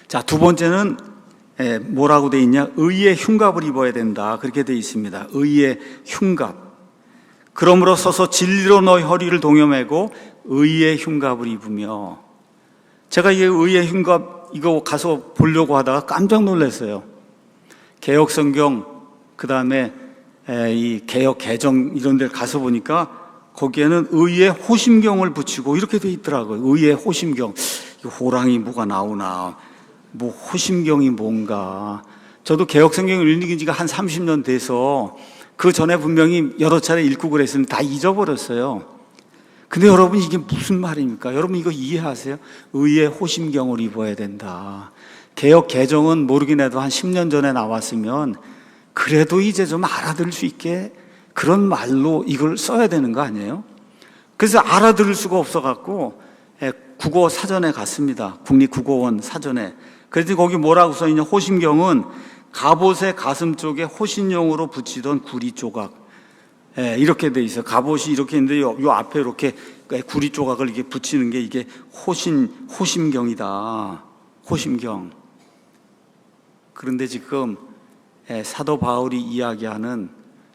자, 두 번째는 뭐라고 돼 있냐? 의의 흉갑을 입어야 된다. 그렇게 돼 있습니다. 의의 흉갑. 그러므로 서서 진리로 너희 허리를 동여매고 의의 흉갑을 입으며. 제가 이 의의 흉갑 이거 가서 보려고 하다가 깜짝 놀랐어요. 개혁성경, 그 다음에 이 개혁 개정 이런 데를 가서 보니까 거기에는 의의 호심경을 붙이고 이렇게 돼 있더라고요. 의의 호심경. 호랑이 뭐가 나오나, 뭐 호심경이 뭔가. 저도 개혁성경을 읽은 지가 한 30년 돼서 그 전에 분명히 여러 차례 읽고 그랬는데 다 잊어버렸어요. 근데 여러분, 이게 무슨 말입니까? 여러분, 이거 이해하세요? 의의 호심경을 입어야 된다. 개혁 개정은 모르긴 해도 한 10년 전에 나왔으면 그래도 이제 좀 알아들을 수 있게 그런 말로 이걸 써야 되는 거 아니에요? 그래서 알아들을 수가 없어갖고 국어 사전에 갔습니다. 국립국어원 사전에. 그래서 거기 뭐라고 써있냐? 호심경은 갑옷의 가슴 쪽에 호신용으로 붙이던 구리 조각. 이렇게 돼 있어요. 갑옷이 이렇게 있는데 요 앞에 이렇게 구리 조각을 이게 붙이는 게 이게 호심경이다. 호심경. 그런데 지금 사도 바울이 이야기하는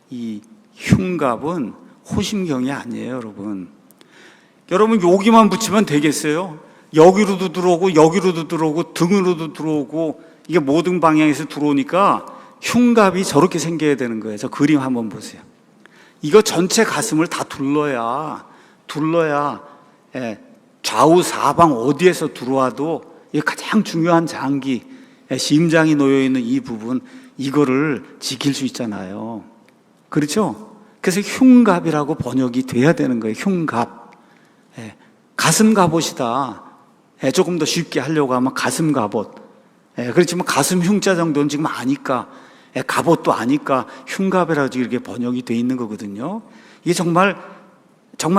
이 흉갑은 호심경이 아니에요, 여러분. 여러분, 여기만 붙이면 되겠어요? 여기로도 들어오고 여기로도 들어오고 등으로도 들어오고 이게 모든 방향에서 들어오니까 흉갑이 저렇게 생겨야 되는 거예요. 저 그림 한번 보세요. 이거 전체 가슴을 다 둘러야 좌우 사방 어디에서 들어와도 이게 가장 중요한 장기, 심장이 놓여있는 이 부분, 이거를 지킬 수 있잖아요. 그렇죠? 그래서 흉갑이라고 번역이 돼야 되는 거예요. 흉갑. 가슴 갑옷이다. 조금 더 쉽게 하려고 하면 가슴 갑옷. 그렇지만 가슴 흉자 정도는 지금 아니까, 갑옷도 아니까 흉갑이라고 이렇게 번역이 돼 있는 거거든요. 이게 정말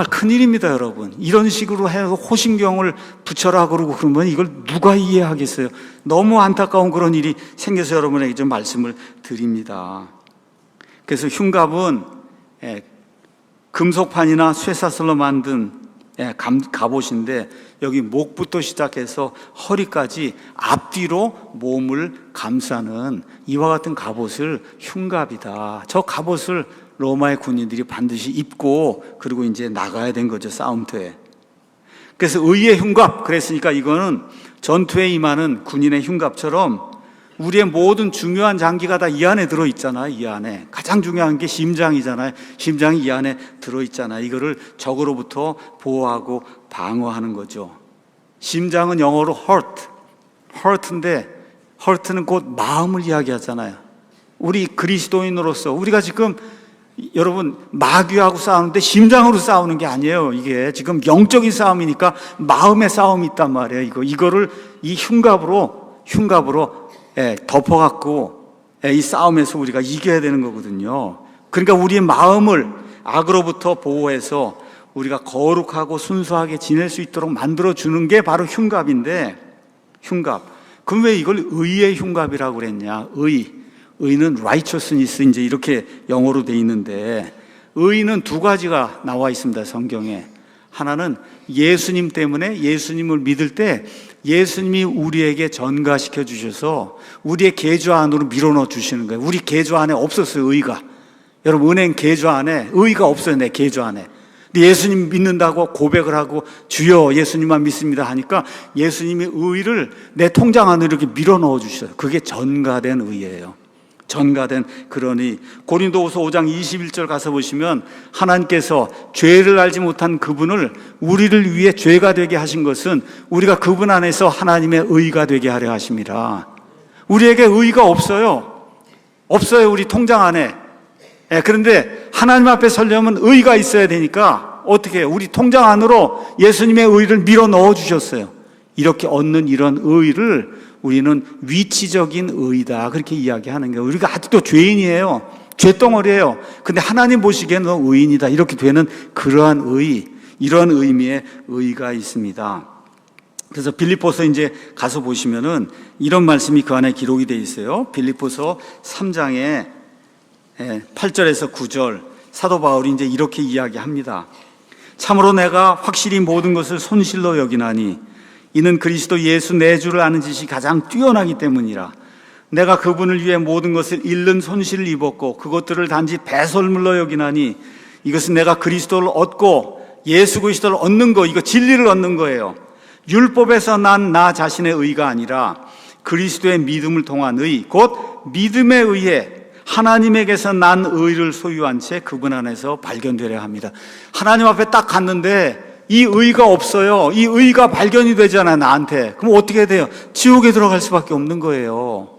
큰일입니다, 여러분. 이런 식으로 해서 호심경을 붙여라 그러고 그러면 이걸 누가 이해하겠어요? 너무 안타까운 그런 일이 생겨서 여러분에게 좀 말씀을 드립니다. 그래서 흉갑은 금속판이나 쇠사슬로 만든 갑옷인데 여기 목부터 시작해서 허리까지 앞뒤로 몸을 감싸는 이와 같은 갑옷을 흉갑이다. 저 갑옷을 로마의 군인들이 반드시 입고 그리고 이제 나가야 된 거죠, 싸움터에. 그래서 의의 흉갑, 그랬으니까 이거는 전투에 임하는 군인의 흉갑처럼 우리의 모든 중요한 장기가 다 이 안에 들어있잖아요. 이 안에 가장 중요한 게 심장이잖아요. 심장이 이 안에 들어있잖아요. 이거를 적으로부터 보호하고 방어하는 거죠. 심장은 영어로 hurt인데 hurt는 곧 마음을 이야기하잖아요. 우리 그리스도인으로서 우리가 지금 여러분 마귀하고 싸우는데 심장으로 싸우는 게 아니에요. 이게 지금 영적인 싸움이니까 마음의 싸움이 있단 말이에요. 이거를 이 흉갑으로 덮어갖고 이 싸움에서 우리가 이겨야 되는 거거든요. 그러니까 우리의 마음을 악으로부터 보호해서 우리가 거룩하고 순수하게 지낼 수 있도록 만들어주는 게 바로 흉갑인데, 흉갑. 그럼 왜 이걸 의의 흉갑이라고 그랬냐? 의는 righteousness 이제 이렇게 영어로 돼 있는데, 의는 두 가지가 나와 있습니다, 성경에. 하나는 예수님 때문에, 예수님을 믿을 때 예수님이 우리에게 전가시켜 주셔서 우리의 계좌 안으로 밀어넣어 주시는 거예요. 우리 계좌 안에 없었어요, 의가. 여러분, 은행 계좌 안에 의가 없어요, 내 계좌 안에. 근데 예수님 믿는다고 고백을 하고 주여 예수님만 믿습니다 하니까 예수님이 의를 내 통장 안으로 이렇게 밀어넣어 주셔요. 그게 전가된 의예요. 전가된 그런 의. 고린도후서 5장 21절 가서 보시면 하나님께서 죄를 알지 못한 그분을 우리를 위해 죄가 되게 하신 것은 우리가 그분 안에서 하나님의 의가 되게 하려 하심이라. 우리에게 의가 없어요. 우리 통장 안에. 그런데 하나님 앞에 서려면 의가 있어야 되니까 어떻게 해요? 우리 통장 안으로 예수님의 의를 밀어 넣어 주셨어요. 이렇게 얻는 이런 의를 우리는 위치적인 의다, 그렇게 이야기하는 거예요. 우리가 아직도 죄인이에요. 죄덩어리예요. 근데 하나님 보시기에는 너 의인이다, 이렇게 되는 그러한 의, 이런 의미의 의가 있습니다. 그래서 빌립보서 이제 가서 보시면은 이런 말씀이 그 안에 기록이 되어 있어요. 빌립보서 3장에 8절에서 9절 사도 바울이 이제 이렇게 이야기합니다. 참으로 내가 확실히 모든 것을 손실로 여기나니 이는 그리스도 예수 내 주를 아는 지식이 가장 뛰어나기 때문이라. 내가 그분을 위해 모든 것을 잃는 손실을 입었고 그것들을 단지 배설물로 여기나니 이것은 내가 그리스도를 얻고 예수 그리스도를 얻는 거, 이거 진리를 얻는 거예요. 율법에서 난 나 자신의 의가 아니라 그리스도의 믿음을 통한 의, 곧 믿음에 의해 하나님에게서 난 의를 소유한 채 그분 안에서 발견되려 합니다. 하나님 앞에 딱 갔는데 이 의가 없어요. 이 의가 발견이 되잖아요, 나한테. 그럼 어떻게 돼요? 지옥에 들어갈 수밖에 없는 거예요.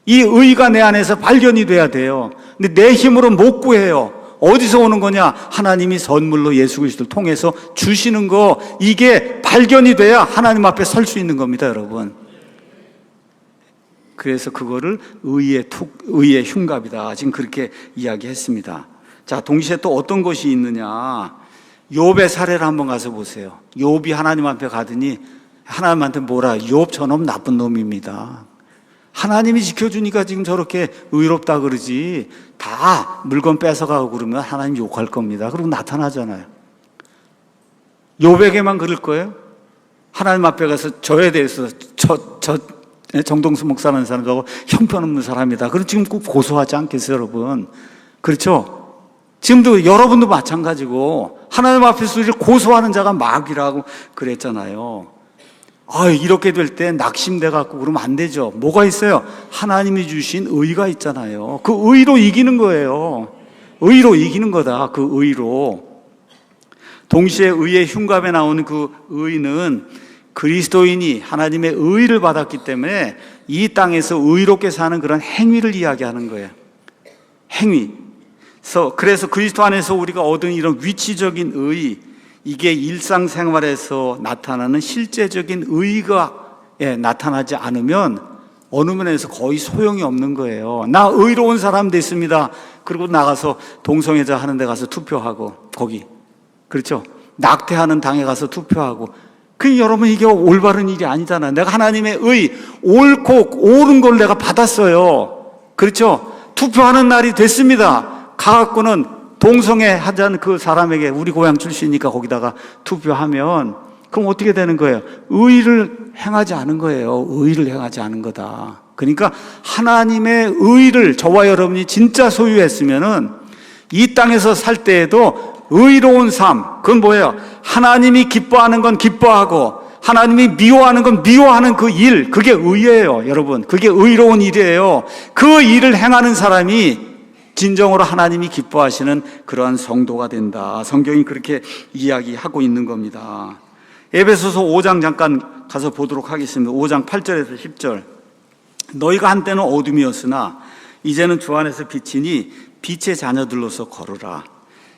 이 의가 내 안에서 발견이 돼야 돼요. 근데 내 힘으로 못 구해요. 어디서 오는 거냐? 하나님이 선물로 예수 그리스도를 통해서 주시는 거, 이게 발견이 돼야 하나님 앞에 설 수 있는 겁니다, 여러분. 그래서 그거를 의의 흉갑이다, 지금 그렇게 이야기했습니다. 자, 동시에 또 어떤 것이 있느냐? 욥의 사례를 한번 가서 보세요. 욥이 하나님 앞에 가더니 하나님한테 뭐라? 욥 저놈 나쁜 놈입니다. 하나님이 지켜주니까 지금 저렇게 의롭다 그러지, 다 물건 뺏어가고 그러면 하나님 욕할 겁니다. 그리고 나타나잖아요. 욥에게만 그럴 거예요? 하나님 앞에 가서 저에 대해서 정동수 목사라는 사람하고 형편없는 사람이다, 그럼 지금 꼭 고소하지 않겠어요, 여러분? 그렇죠? 지금도 여러분도 마찬가지고 하나님 앞에서 우리를 고소하는 자가 마귀라고 그랬잖아요. 이렇게 될 때 낙심돼 갖고 그러면 안 되죠. 뭐가 있어요? 하나님이 주신 의가 있잖아요. 그 의로 이기는 거예요. 의로 이기는 거다. 그 의로. 동시에 의의 흉갑에 나오는 그 의는 그리스도인이 하나님의 의를 받았기 때문에 이 땅에서 의롭게 사는 그런 행위를 이야기하는 거예요. 행위. 그래서 그리스도 안에서 우리가 얻은 이런 위치적인 의, 이게 일상생활에서 나타나는 실제적인 의가 나타나지 않으면 어느 면에서 거의 소용이 없는 거예요. 나 의로운 사람 됐습니다. 그리고 나가서 동성애자 하는 데 가서 투표하고, 거기, 그렇죠? 낙태하는 당에 가서 투표하고, 여러분, 이게 올바른 일이 아니잖아요. 내가 하나님의 의, 옳고 옳은 걸 내가 받았어요. 그렇죠? 투표하는 날이 됐습니다. 가갖고는 동성애 하자는 그 사람에게, 우리 고향 출신이니까 거기다가 투표하면, 그럼 어떻게 되는 거예요? 의를 행하지 않은 거예요. 의를 행하지 않은 거다. 그러니까 하나님의 의를 저와 여러분이 진짜 소유했으면은 이 땅에서 살 때에도 의로운 삶, 그건 뭐예요? 하나님이 기뻐하는 건 기뻐하고 하나님이 미워하는 건 미워하는 그 일, 그게 의예요, 여러분. 그게 의로운 일이에요. 그 일을 행하는 사람이 진정으로 하나님이 기뻐하시는 그러한 성도가 된다. 성경이 그렇게 이야기하고 있는 겁니다. 에베소서 5장 잠깐 가서 보도록 하겠습니다. 5장 8절에서 10절. 너희가 한때는 어둠이었으나 이제는 주 안에서 빛이니 빛의 자녀들로서 걸으라.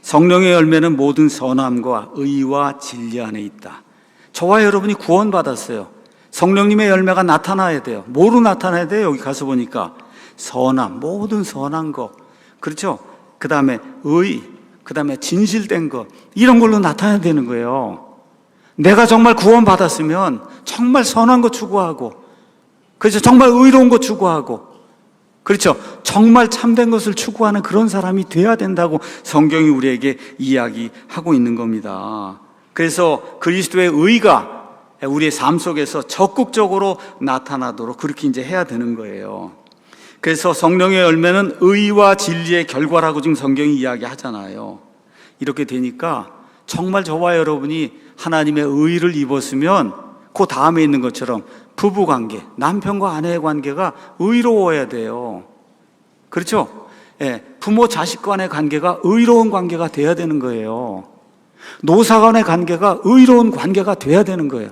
성령의 열매는 모든 선함과 의와 진리 안에 있다. 저와 여러분이 구원받았어요. 성령님의 열매가 나타나야 돼요. 뭐로 나타나야 돼요? 여기 가서 보니까 선함, 모든 선한 것, 그렇죠? 그 다음에 의, 그 다음에 진실된 것, 이런 걸로 나타나야 되는 거예요. 내가 정말 구원받았으면 정말 선한 거 추구하고, 그렇죠? 정말 의로운 거 추구하고, 그렇죠? 정말 참된 것을 추구하는 그런 사람이 돼야 된다고 성경이 우리에게 이야기하고 있는 겁니다. 그래서 그리스도의 의가 우리의 삶 속에서 적극적으로 나타나도록 그렇게 이제 해야 되는 거예요. 그래서 성령의 열매는 의와 진리의 결과라고 지금 성경이 이야기하잖아요. 이렇게 되니까 정말 저와 여러분이 하나님의 의를 입었으면 그 다음에 있는 것처럼 부부관계, 남편과 아내의 관계가 의로워야 돼요. 그렇죠? 부모 자식 간의 관계가 의로운 관계가 돼야 되는 거예요. 노사 간의 관계가 의로운 관계가 돼야 되는 거예요.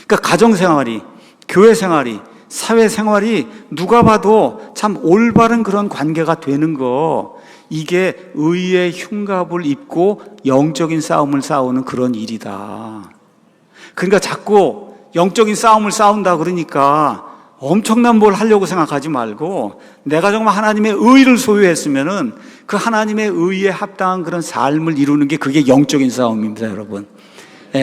그러니까 가정생활이, 교회생활이, 사회생활이 누가 봐도 참 올바른 그런 관계가 되는 거, 이게 의의 흉갑을 입고 영적인 싸움을 싸우는 그런 일이다. 그러니까 자꾸 영적인 싸움을 싸운다 그러니까 엄청난 뭘 하려고 생각하지 말고, 내가 정말 하나님의 의를 소유했으면은 그 하나님의 의에 합당한 그런 삶을 이루는 게 그게 영적인 싸움입니다, 여러분.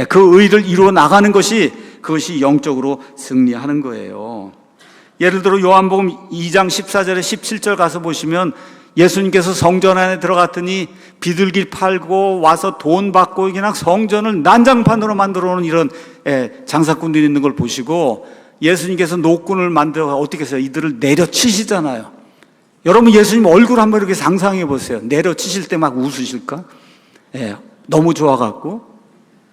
그 의를 이루어 나가는 것이, 그것이 영적으로 승리하는 거예요. 예를 들어 요한복음 2장 14절에 17절 가서 보시면 예수님께서 성전 안에 들어갔더니 비둘기 팔고 와서 돈 받고 그냥 성전을 난장판으로 만들어 놓은 이런 장사꾼들이 있는 걸 보시고 예수님께서 노꾼을 만들어 어떻게 해서 이들을 내려치시잖아요. 여러분 예수님 얼굴 한번 이렇게 상상해 보세요. 내려치실 때 막 웃으실까? 너무 좋아갖고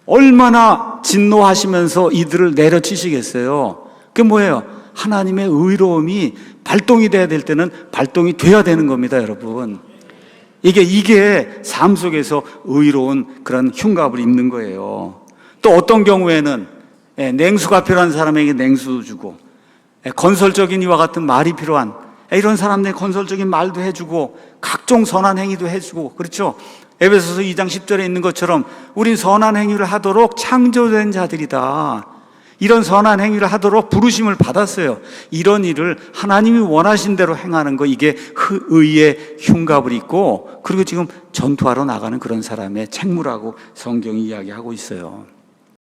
얼마나 진노하시면서 이들을 내려치시겠어요. 그게 뭐예요? 하나님의 의로움이 발동이 돼야 될 때는 발동이 돼야 되는 겁니다, 여러분. 이게 삶 속에서 의로운 그런 흉갑을 입는 거예요. 또 어떤 경우에는 냉수가 필요한 사람에게 냉수도 주고, 건설적인 이와 같은 말이 필요한 이런 사람들의 건설적인 말도 해주고, 각종 선한 행위도 해주고, 그렇죠? 에베소서 2장 10절에 있는 것처럼 우린 선한 행위를 하도록 창조된 자들이다. 이런 선한 행위를 하도록 부르심을 받았어요. 이런 일을 하나님이 원하신 대로 행하는 거, 이게 의의 흉갑을 입고, 그리고 지금 전투하러 나가는 그런 사람의 책무라고 성경이 이야기하고 있어요.